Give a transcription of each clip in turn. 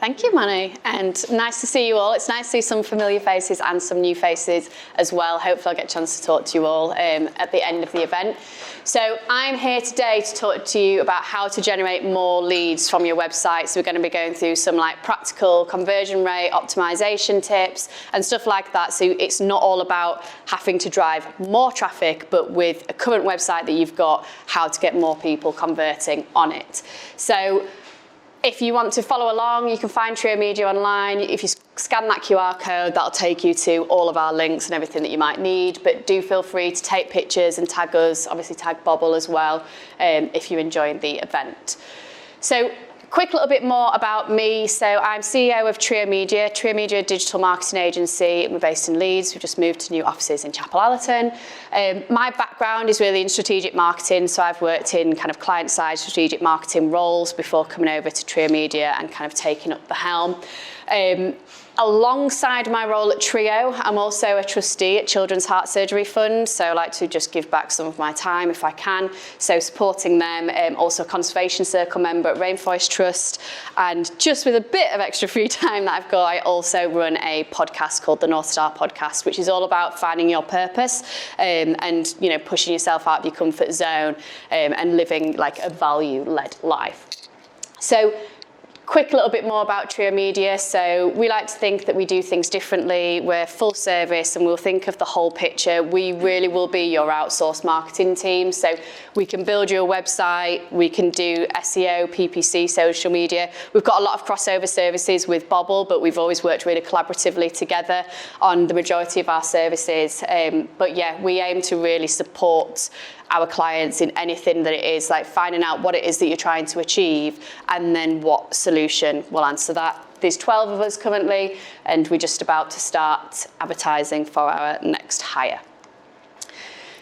Thank you, Manu, and nice to see you all. It's nice to see some familiar faces and some new faces as well. Hopefully I'll get a chance to talk to you all at the end of the event. So I'm here today to talk to you about how to generate more leads from your website. So we're going to be going through some practical conversion rate optimization tips and stuff like that. So it's not all about having to drive more traffic, but with a current website that you've got, how to get more people converting on it. So if you want to follow along, you can find Trio Media online. If you scan that QR code, that'll take you to all of our links and everything that you might need. But do feel free to take pictures and tag us, obviously tag Bobble as well, if you're enjoying the event. So quick little bit more about me. So I'm CEO of Trio Media. Trio Media digital marketing agency. We're based in Leeds. We've just moved to new offices in Chapel Allerton. My background is really in strategic marketing. So I've worked in kind of client-side strategic marketing roles before coming over to Trio Media and kind of taking up the helm. Alongside my role at Trio, I'm also a trustee at Children's Heart Surgery Fund, so I like to just give back some of my time if I can. So supporting them, also a Conservation Circle member at Rainforest Trust, and just with a bit of extra free time that I've got, I also run a podcast called the North Star Podcast, which is all about finding your purpose and pushing yourself out of your comfort zone and living like a value-led life. So quick little bit more about Trio Media. So we like to think that we do things differently. We're full service and we'll think of the whole picture. We really will be your outsourced marketing team. So we can build you a website, we can do SEO, PPC, social media. We've got a lot of crossover services with Bobble, but we've always worked really collaboratively together on the majority of our services. But yeah, we aim to really support our clients in anything that it is, like finding out what it is that you're trying to achieve and then what solution will answer that. There's 12 of us currently, and we're just about to start advertising for our next hire.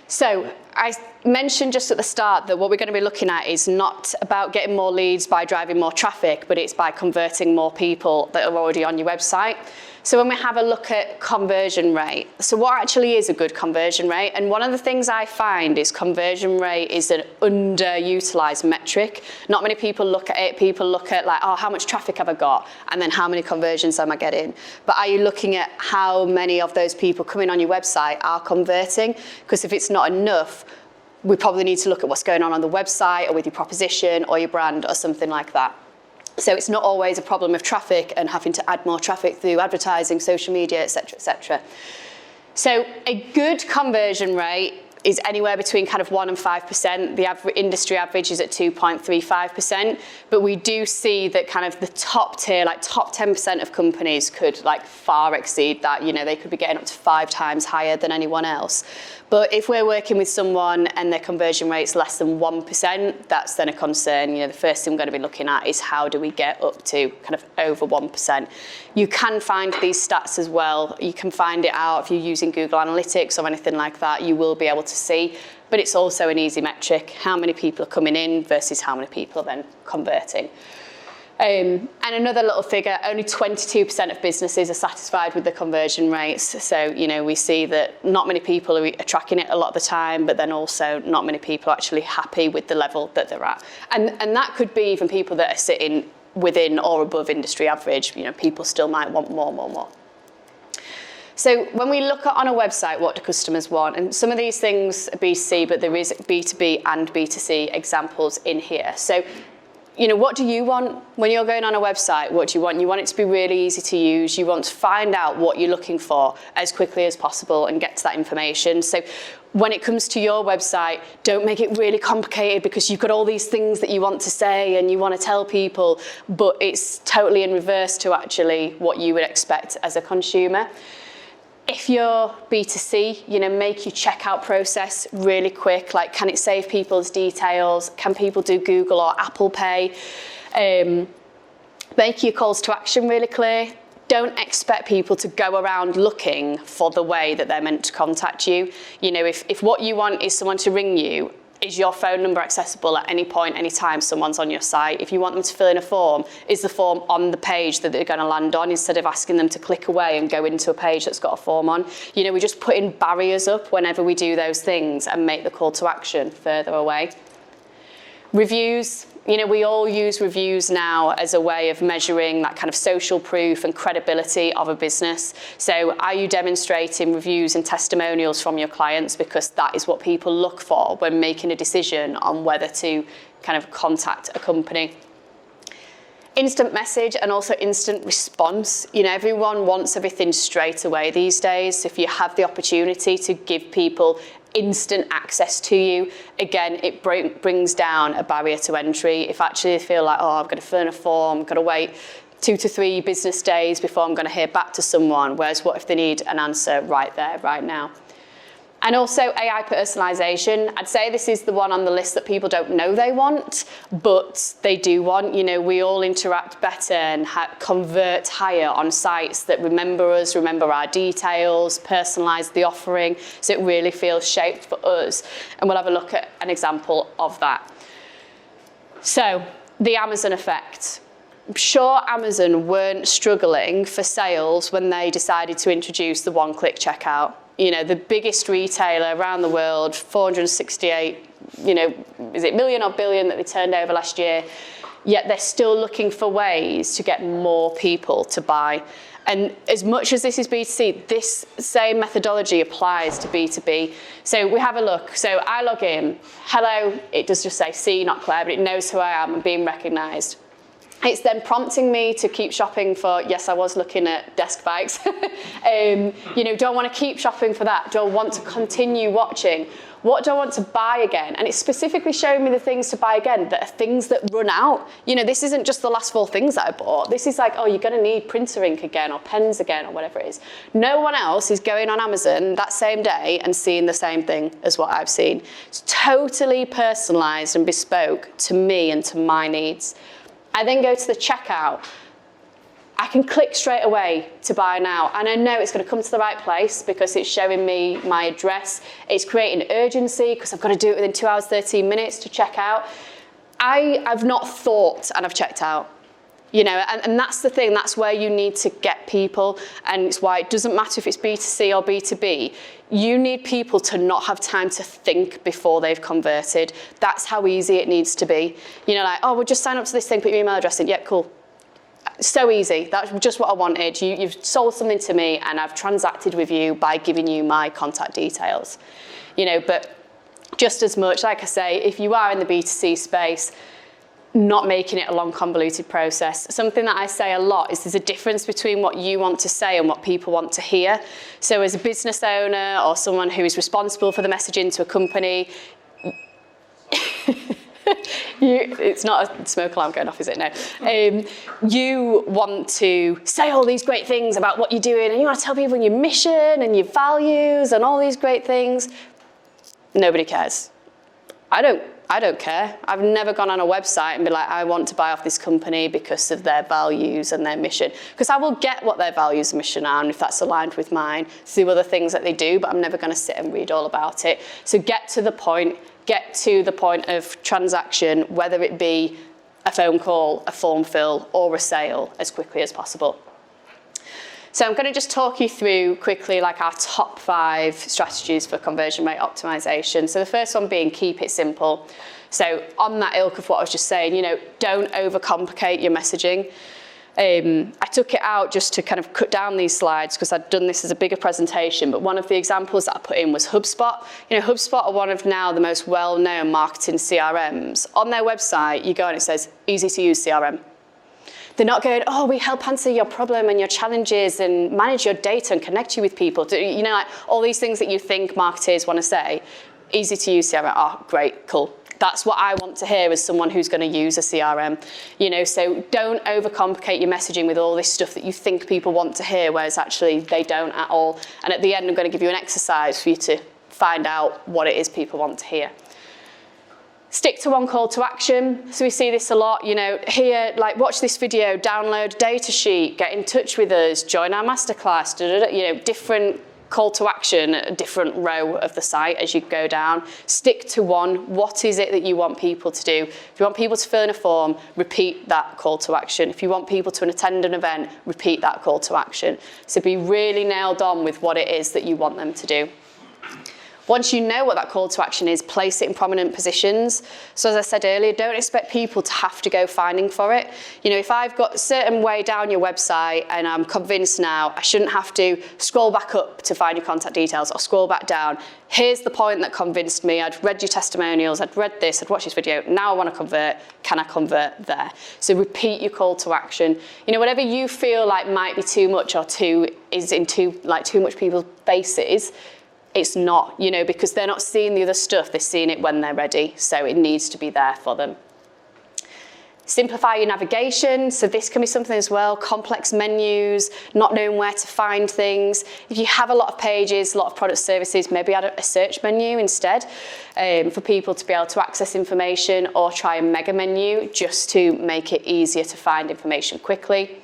So I mentioned just at the start that what we're going to be looking at is not about getting more leads by driving more traffic, but it's by converting more people that are already on your website. So when we have a look at conversion rate, so what actually is a good conversion rate? And one of the things I find is conversion rate is an underutilized metric. Not many people look at it. People look at like, oh, how much traffic have I got? And then how many conversions am I getting? But are you looking at how many of those people coming on your website are converting? Because if it's not enough, we probably need to look at what's going on the website or with your proposition or your brand or something like that. So it's not always a problem of traffic and having to add more traffic through advertising, social media, et cetera, et cetera. So a good conversion rate is anywhere between kind of 1% and 5%. The industry average is at 2.35%, but we do see that kind of the top tier, like top 10% of companies could like far exceed that. You know, they could be getting up to 5 times higher than anyone else. But if we're working with someone and their conversion rate's less than 1%, that's then a concern. You know, the first thing we're going to be looking at is how do we get up to kind of over 1%. You can find these stats as well. You can find it out if you're using Google Analytics or anything like that. You will be able to see, but it's also an easy metric. How many people are coming in versus how many people are then converting. And another little figure, only 22% of businesses are satisfied with the conversion rates. So, you know, we see that not many people are tracking it a lot of the time, but then also not many people are actually happy with the level that they're at. And that could be even people that are sitting within or above industry average. You know, people still might want more. So when we look at on a website, what do customers want? And some of these things are B2C, but there is B2B and B2C examples in here. So, you know, what do you want when you're going on a website? What do you want? You want it to be really easy to use. You want to find out what you're looking for as quickly as possible and get to that information. So when it comes to your website, don't make it really complicated because you've got all these things that you want to say and you want to tell people, but it's totally in reverse to actually what you would expect as a consumer. If you're B2C, you know, make your checkout process really quick. Like, can it save people's details? Can people do Google or Apple Pay? Make your calls to action really clear. Don't expect people to go around looking for the way that they're meant to contact you. You know, if what you want is someone to ring you, is your phone number accessible at any point, any time someone's on your site? If you want them to fill in a form, is the form on the page that they're going to land on instead of asking them to click away and go into a page that's got a form on? You know, we just put in barriers up whenever we do those things and make the call to action further away. Reviews, You know, we all use reviews now as a way of measuring that kind of social proof and credibility of a business. So are you demonstrating reviews and testimonials from your clients? Because that is what people look for when making a decision on whether to kind of contact a company. Instant message and also instant response. You know, everyone wants everything straight away these days. If you have the opportunity to give people instant access to you, again, it brings down a barrier to entry. If actually they feel like, oh, I've got to fill in a form, I've got to wait 2 to 3 business days before I'm going to hear back to someone, whereas what if they need an answer right there, right now? And also AI personalization. I'd say this is the one on the list that people don't know they want, but they do want. You know, we all interact better and convert higher on sites that remember us, remember our details, personalize the offering, so it really feels shaped for us. And we'll have a look at an example of that. So, the Amazon effect. I'm sure Amazon weren't struggling for sales when they decided to introduce the one-click checkout. You know, the biggest retailer around the world, 468, you know, is it million or billion that they turned over last year? Yet they're still looking for ways to get more people to buy. And as much as this is B2C, this same methodology applies to B2B. So we have a look. So I log in. Hello, it does just say C, not Claire, but it knows who I am and being recognised. It's then prompting me to keep shopping for, yes, I was looking at desk bikes. You know, do I want to keep shopping for that? Do I want to continue watching? What do I want to buy again? And it's specifically showing me the things to buy again that are things that run out. You know, this isn't just the last 4 things that I bought. This is like, oh, you're going to need printer ink again or pens again or whatever it is. No one else is going on Amazon that same day and seeing the same thing as what I've seen. It's totally personalised and bespoke to me and to my needs. I then go to the checkout. I can click straight away to buy now, and I know it's going to come to the right place because it's showing me my address. It's creating urgency because I've got to do it within 2 hours, 13 minutes to check out. I've not thought and I've checked out. You know, and that's the thing, that's where you need to get people, and it's why it doesn't matter if it's B2C or B2B. You need people to not have time to think before they've converted. That's how easy it needs to be. You know, like, oh, we'll just sign up to this thing, put your email address in. Yeah, cool. So easy. That's just what I wanted. You've sold something to me and I've transacted with you by giving you my contact details. You know, but just as much, like I say, if you are in the B2C space, not making it a long, convoluted process. Something that I say a lot is there's a difference between what you want to say and what people want to hear. So as a business owner or someone who is responsible for the messaging to a company, it's not a smoke alarm going off, is it? No. You want to say all these great things about what you're doing, and you want to tell people your mission and your values and all these great things. Nobody cares. I don't care. I've never gone on a website and be like, I want to buy off this company because of their values and their mission. Because I will get what their values and mission are, and if that's aligned with mine, through other things that they do, but I'm never going to sit and read all about it. So get to the point of transaction, whether it be a phone call, a form fill, or a sale, as quickly as possible. So I'm going to just talk you through quickly like our top 5 strategies for conversion rate optimization. So the first one being keep it simple. So on that ilk of what I was just saying, you know, don't overcomplicate your messaging. I took it out just to kind of cut down these slides because I'd done this as a bigger presentation, but one of the examples that I put in was HubSpot. You know, HubSpot are one of now the most well-known marketing CRMs. On their website, you go and it says, easy to use CRM. They're not going, oh, we help answer your problem and your challenges and manage your data and connect you with people. You know, like all these things that you think marketers want to say, easy to use CRM. Oh, great, cool. That's what I want to hear as someone who's going to use a CRM. You know, so don't overcomplicate your messaging with all this stuff that you think people want to hear, whereas actually they don't at all. And at the end, I'm going to give you an exercise for you to find out what it is people want to hear. Stick to one call to action. So we see this a lot, you know, here, like watch this video, download a data sheet, get in touch with us, join our masterclass, you know, different call to action at a different row of the site as you go down. Stick to one. What is it that you want people to do? If you want people to fill in a form, repeat that call to action. If you want people to attend an event, repeat that call to action. So be really nailed on with what it is that you want them to do. Once you know what that call to action is, place it in prominent positions. So as I said earlier, don't expect people to have to go finding for it. You know, if I've got a certain way down your website and I'm convinced now I shouldn't have to scroll back up to find your contact details or scroll back down, here's the point that convinced me. I'd read your testimonials, I'd read this, I'd watched this video, now I want to convert. Can I convert there? So repeat your call to action. You know, whatever you feel like might be too much or too much people's faces, it's not, you know, because they're not seeing the other stuff, they're seeing it when they're ready. So it needs to be there for them. Simplify your navigation. So this can be something as well, complex menus, not knowing where to find things. If you have a lot of pages, a lot of product services, maybe add a search menu instead for people to be able to access information, or try a mega menu just to make it easier to find information quickly.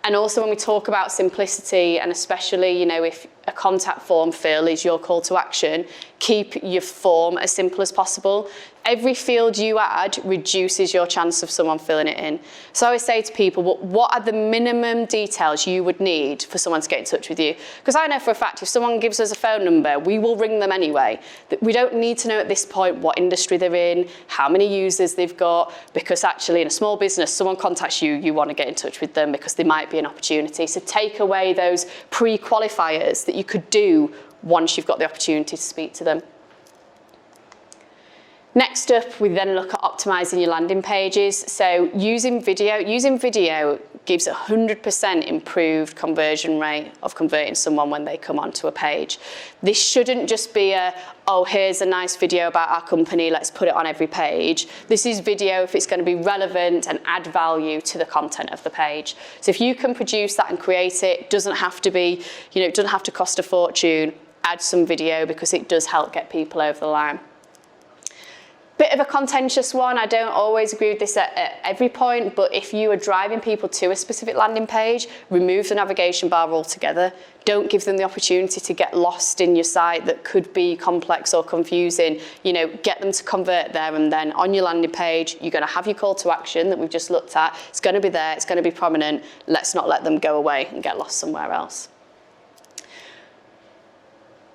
And also when we talk about simplicity, and especially, you know, if a contact form fill is your call to action, keep your form as simple as possible. Every field you add reduces your chance of someone filling it in. So I always say to people, what are the minimum details you would need for someone to get in touch with you? Because I know for a fact if someone gives us a phone number, we will ring them anyway. We don't need to know at this point what industry they're in, how many users they've got, because actually in a small business, someone contacts you, you want to get in touch with them because there might be an opportunity. So take away those pre-qualifiers that you could do once you've got the opportunity to speak to them. Next up, we then look at optimizing your landing pages. So using video gives 100% improved conversion rate of converting someone when they come onto a page. This shouldn't just be oh, here's a nice video about our company, let's put it on every page. This is video if it's going to be relevant and add value to the content of the page. So if you can produce that and create it, doesn't have to be, you know, it doesn't have to cost a fortune. Add some video because it does help get people over the line. Bit of a contentious one. I don't always agree with this at every point, but if you are driving people to a specific landing page, remove the navigation bar altogether. Don't give them the opportunity to get lost in your site that could be complex or confusing. You know, get them to convert there, and then on your landing page, you're going to have your call to action that we've just looked at. It's going to be there, it's going to be prominent. Let's not let them go away and get lost somewhere else.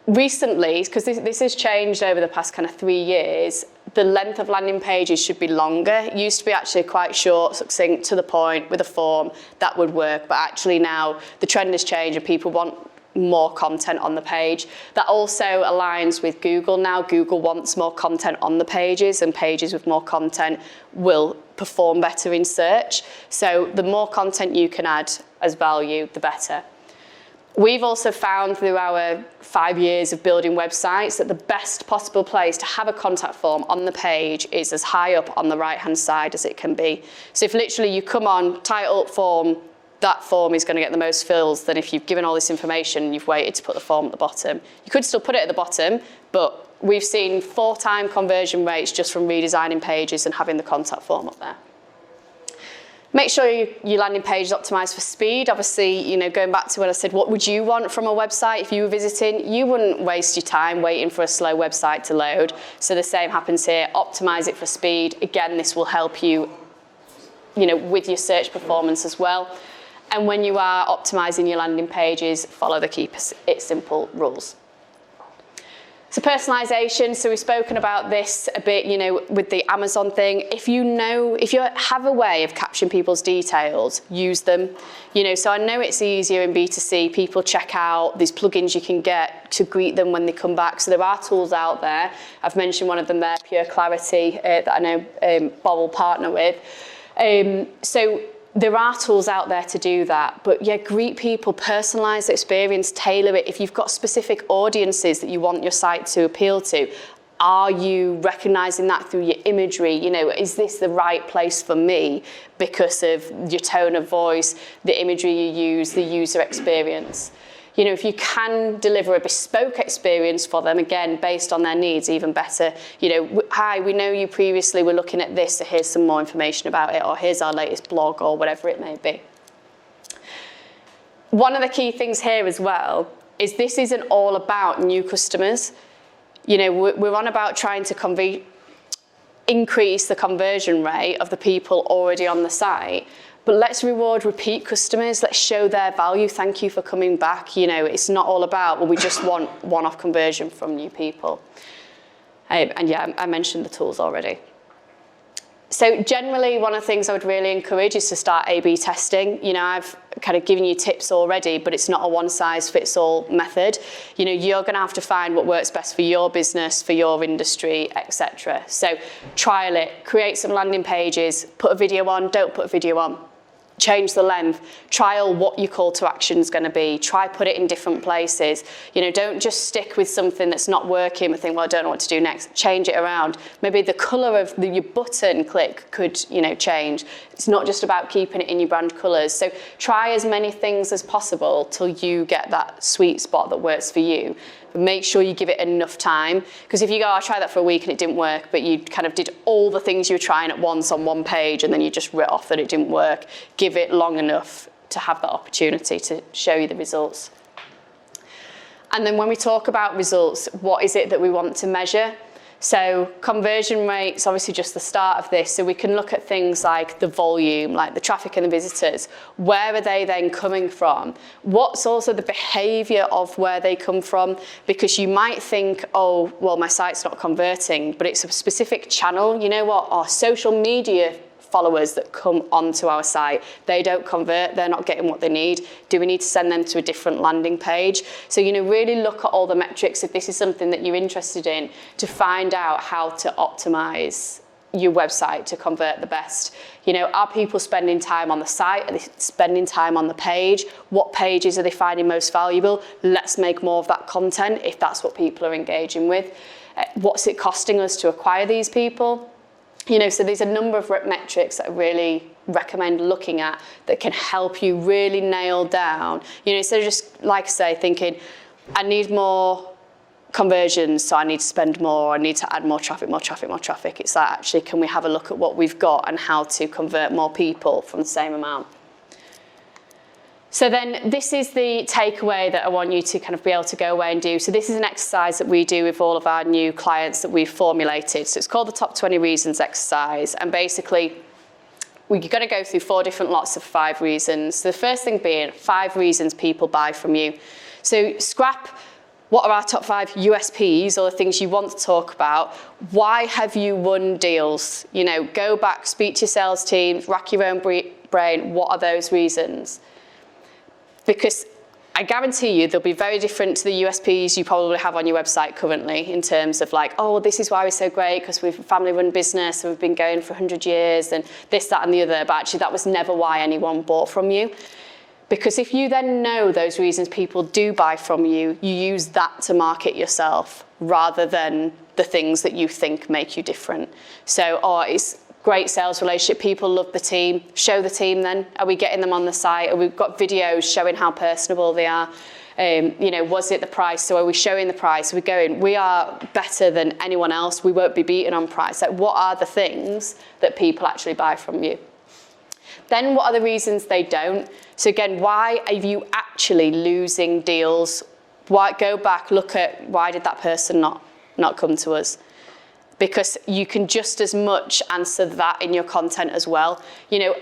Recently, because this has changed over the past kind of 3 years, the length of landing pages should be longer. It used to be actually quite short, succinct, to the point, with a form. That would work, but actually now the trend has changed and people want more content on the page. That also aligns with Google now. Google wants more content on the pages, and pages with more content will perform better in search. So the more content you can add as value, the better. We've also found through our 5 years of building websites that the best possible place to have a contact form on the page is as high up on the right-hand side as it can be. So if literally you come on, title, form, that form is going to get the most fills than if you've given all this information and you've waited to put the form at the bottom. You could still put it at the bottom, but we've seen 4-time conversion rates just from redesigning pages and having the contact form up there. Make sure your landing page is optimized for speed. Obviously, you know, going back to what I said, what would you want from a website if you were visiting? You wouldn't waste your time waiting for a slow website to load. So the same happens here. Optimize it for speed. Again, this will help you, you know, with your search performance as well. And when you are optimizing your landing pages, follow the keep it simple rules. So personalization, so we've spoken about this a bit, you know, with the Amazon thing. If you have a way of capturing people's details, use them. You know, so I know it's easier in B2C. People check out these plugins you can get to greet them when they come back. So there are tools out there. I've mentioned one of them there, Pure Clarity, that I know Bobble partner with. So there are tools out there to do that, but yeah, greet people, personalize the experience, tailor it. If you've got specific audiences that you want your site to appeal to, are you recognizing that through your imagery? You know, is this the right place for me because of your tone of voice, the imagery you use, the user experience? You know, if you can deliver a bespoke experience for them, again, based on their needs, even better. You know, hi, we know you previously were looking at this, so here's some more information about it, or here's our latest blog, or whatever it may be. One of the key things here as well is this isn't all about new customers. You know, we're on about trying to increase the conversion rate of the people already on the site. but let's reward repeat customers. Let's show their value. Thank you for coming back. You know, it's not all about, well, we just want one-off conversion from new people. And yeah, I mentioned the tools already. So generally, one of the things I would really encourage is to start A/B testing. You know, I've kind of given you tips already, but it's not a one-size-fits-all method. You know, you're going to have to find what works best for your business, for your industry, etc. So trial it, create some landing pages, put a video on, don't put a video on. Change the length, trial what your call to action is going to be, try put it in different places. You know, don't just stick with something that's not working and think, well, I don't know what to do next. Change it around. Maybe the colour of your button click could, you know, change. It's not just about keeping it in your brand colours. So try as many things as possible till you get that sweet spot that works for you. But make sure you give it enough time, because if you go, I'll try that for a week and it didn't work, but you kind of did all the things you were trying at once on one page and then you just writ off that it didn't work, give it long enough to have that opportunity to show you the results. And then when we talk about results, what is it that we want to measure? So conversion rate's obviously just the start of this. So we can look at things like the volume, like the traffic and the visitors. Where are they then coming from? What's also the behavior of where they come from? Because you might think, oh, well, my site's not converting, but it's a specific channel. You know what? Our social media followers that come onto our site, they don't convert, they're not getting what they need. Do we need to send them to a different landing page? So, you know, really look at all the metrics if this is something that you're interested in, to find out how to optimize your website to convert the best. You know, are people spending time on the site? Are they spending time on the page? What pages are they finding most valuable? Let's make more of that content if that's what people are engaging with. What's it costing us to acquire these people? You know, so there's a number of metrics that I really recommend looking at that can help you really nail down, you know, instead of just, like I say, thinking, I need more conversions, so I need to spend more, I need to add more traffic, more traffic, more traffic. It's like, actually, can we have a look at what we've got and how to convert more people from the same amount? So then this is the takeaway that I want you to kind of be able to go away and do. So this is an exercise that we do with all of our new clients that we've formulated. So it's called the Top 20 Reasons exercise. And basically, we're going to go through 4 different lots of 5 reasons. So the first thing being 5 reasons people buy from you. So scrap what are our top 5 USPs or the things you want to talk about. Why have you won deals? You know, go back, speak to your sales team, rack your own brain. What are those reasons? Because I guarantee you they'll be very different to the USPs you probably have on your website currently in terms of like, oh, this is why we're so great because we're a family-run business and we've been going for 100 years and this, that and the other. But actually that was never why anyone bought from you. Because if you then know those reasons people do buy from you, you use that to market yourself rather than the things that you think make you different. So, oh, it's great sales relationship, people love the team. Show the team then. Are we getting them on the site? Are we got videos showing how personable they are? You know, was it the price? So are we showing the price? Are we going, we are better than anyone else. We won't be beaten on price. Like, what are the things that people actually buy from you? Then what are the reasons they don't? So again, why are you actually losing deals? Why, go back, look at why did that person not come to us? Because you can just as much answer that in your content as well. You know,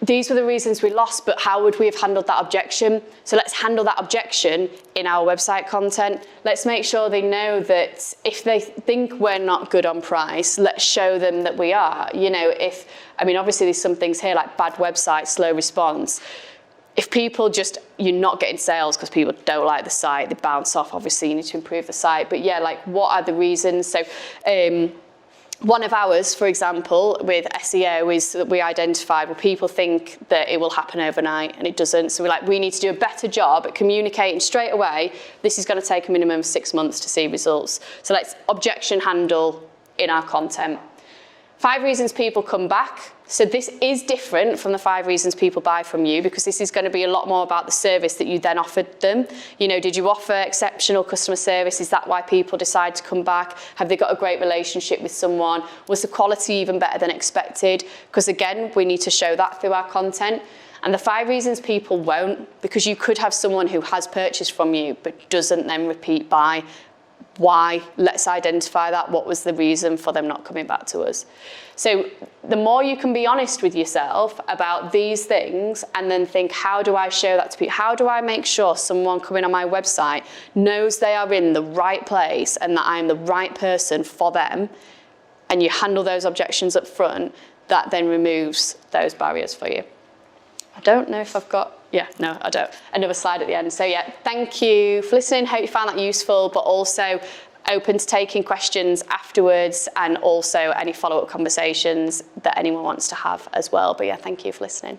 these were the reasons we lost, but how would we have handled that objection? So let's handle that objection in our website content. Let's make sure they know that if they think we're not good on price, let's show them that we are. You know, obviously there's some things here like bad website, slow response. If people just, you're not getting sales because people don't like the site, they bounce off, obviously you need to improve the site. But yeah, like what are the reasons? So one of ours, for example, with SEO is that we identified, well, people think that it will happen overnight and it doesn't. So we're like, we need to do a better job at communicating straight away. This is going to take a minimum of 6 months to see results. So let's objection handle in our content. 5 reasons people come back. So this is different from the 5 reasons people buy from you because this is going to be a lot more about the service that you then offered them. You know, did you offer exceptional customer service? Is that why people decide to come back? Have they got a great relationship with someone? Was the quality even better than expected? Because again, we need to show that through our content. And the 5 reasons people won't, because you could have someone who has purchased from you but doesn't then repeat buy. why? Let's identify that. What was the reason for them not coming back to us? So the more you can be honest with yourself about these things and then think, how do I show that to people? How do I make sure someone coming on my website knows they are in the right place and that I am the right person for them? And you handle those objections up front, that then removes those barriers for you. I don't know if I've got, no, I don't. Another slide at the end. So yeah, thank you for listening. Hope you found that useful, but also open to taking questions afterwards and also any follow-up conversations that anyone wants to have as well. But yeah, thank you for listening.